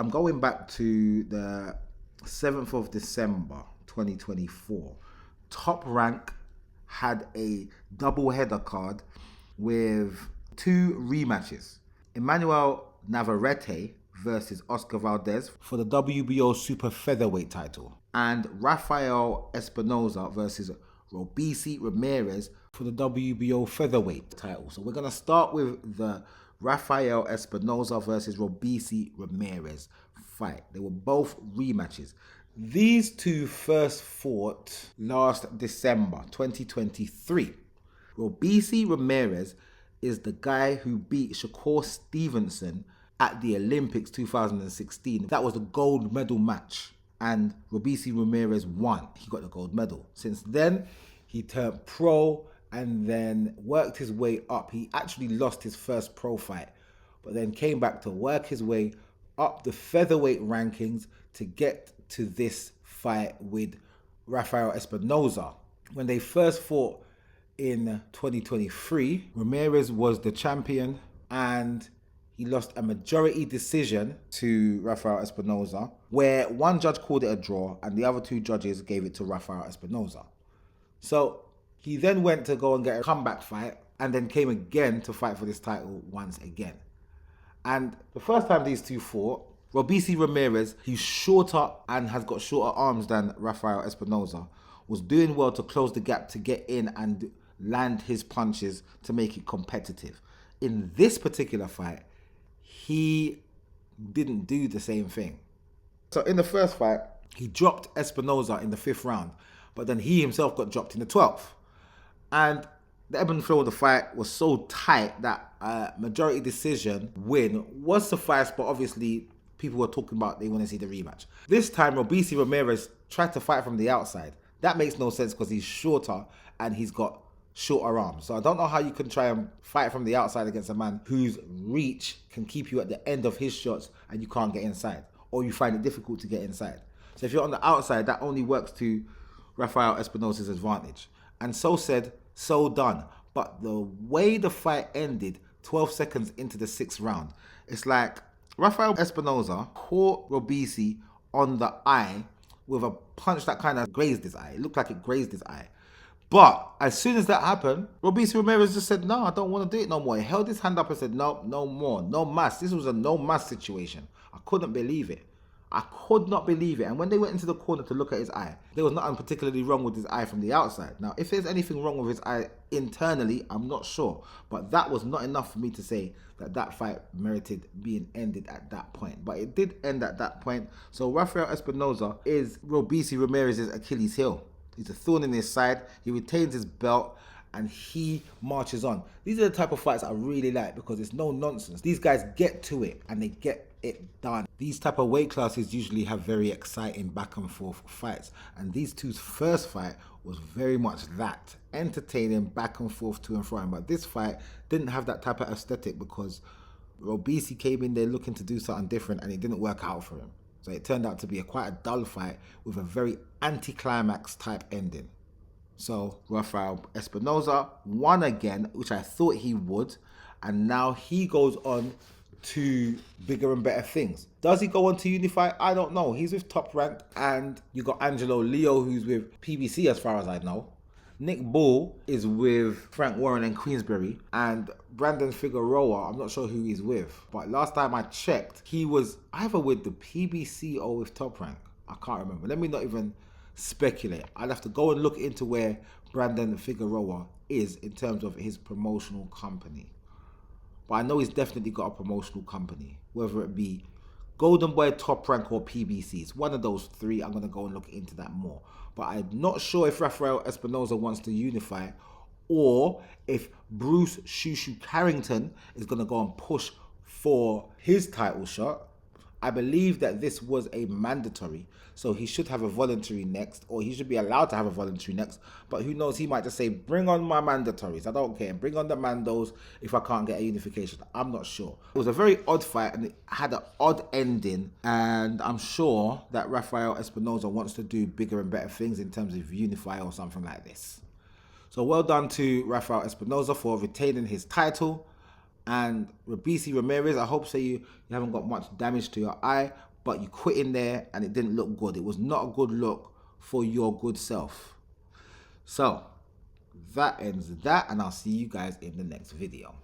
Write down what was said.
I'm going back to the 7th of December 2024. Top Rank had a double header card with 2 rematches. Emmanuel Navarrete versus Oscar Valdez for the WBO Super Featherweight title, and Rafael Espinoza versus Robeisy Ramirez for the WBO Featherweight title. So we're going to start with the Rafael Espinoza versus Robeisy Ramirez fight. They were both rematches. These two first fought last December 2023. Robeisy Ramirez is the guy who beat Shakur Stevenson at the Olympics 2016. That was the gold medal match, and Robeisy Ramirez won. He got the gold medal. Since then, he turned pro and then worked his way up. He actually lost his first pro fight, but then came back to work his way up the featherweight rankings to get to this fight with Rafael Espinoza. When they first fought in 2023, Ramirez was the champion and he lost a majority decision to Rafael Espinoza, where one judge called it a draw and the other 2 judges gave it to Rafael Espinoza. So he then went to go and get a comeback fight and then came again to fight for this title once again. And the first time these two fought, Robeisy Ramirez, who's shorter and has got shorter arms than Rafael Espinoza, was doing well to close the gap to get in and land his punches to make it competitive. In this particular fight, he didn't do the same thing. So in the first fight, he dropped Espinoza in the 5th round, but then he himself got dropped in the 12th. And the ebb and flow of the fight was so tight that a majority decision win was sufficed, but obviously people were talking about they want to see the rematch. This time, Robeisy Ramirez tried to fight from the outside. That makes no sense because he's shorter and he's got shorter arms. So I don't know how you can try and fight from the outside against a man whose reach can keep you at the end of his shots and you can't get inside, or you find it difficult to get inside. So if you're on the outside, that only works to Rafael Espinoza's advantage. And so said, so done. But the way the fight ended 12 seconds into the 6th round, it's like Rafael Espinoza caught Robeisy on the eye with a punch that kind of grazed his eye. It looked like it grazed his eye. But as soon as that happened, Robeisy Ramirez just said, no, I don't want to do it no more. He held his hand up and said, no, no more, no mas. This was a no mas situation. I couldn't believe it. I could not believe it. And when they went into the corner to look at his eye, there was nothing particularly wrong with his eye from the outside. Now, if there's anything wrong with his eye internally, I'm not sure. But that was not enough for me to say that that fight merited being ended at that point. But it did end at that point. So Rafael Espinoza is Robeisy Ramirez's Achilles heel. He's a thorn in his side. He retains his belt and he marches on. These are the type of fights I really like because it's no nonsense. These guys get to it and they get it done. These type of weight classes usually have very exciting back and forth fights, and these two's first fight was very much that, entertaining back and forth to and fro. But this fight didn't have that type of aesthetic because Robeisy came in there looking to do something different and it didn't work out for him. So it turned out to be quite a dull fight with a very anticlimax type ending. So Rafael Espinoza won again, which I thought he would, and now he goes on to bigger and better things. Does he go on to unify? I don't know. He's with Top Rank, and you got Angelo Leo, who's with PBC as far as I know. Nick Bull is with Frank Warren and Queensberry, and Brandon Figueroa, I'm not sure who he's with, but last time I checked, he was either with the PBC or with Top Rank. I can't remember. Let me not even speculate. I'll have to go and look into where Brandon Figueroa is in terms of his promotional company. But I know he's definitely got a promotional company, whether it be Golden Boy, Top Rank, or PBC. It's one of those 3. I'm going to go and look into that more. But I'm not sure if Rafael Espinoza wants to unify or if Bruce Shushu Carrington is going to go and push for his title shot. I believe that this was a mandatory, so he should have a voluntary next, or he should be allowed to have a voluntary next. But who knows, he might just say, bring on my mandatories, I don't care, bring on the mandos if I can't get a unification. I'm not sure. It was a very odd fight and it had an odd ending, and I'm sure that Rafael Espinoza wants to do bigger and better things in terms of unify or something like this. So well done to Rafael Espinoza for retaining his title. And Robeisy Ramirez, I hope so you haven't got much damage to your eye, but you quit in there and it didn't look good. It was not a good look for your good self. So that ends that, and I'll see you guys in the next video.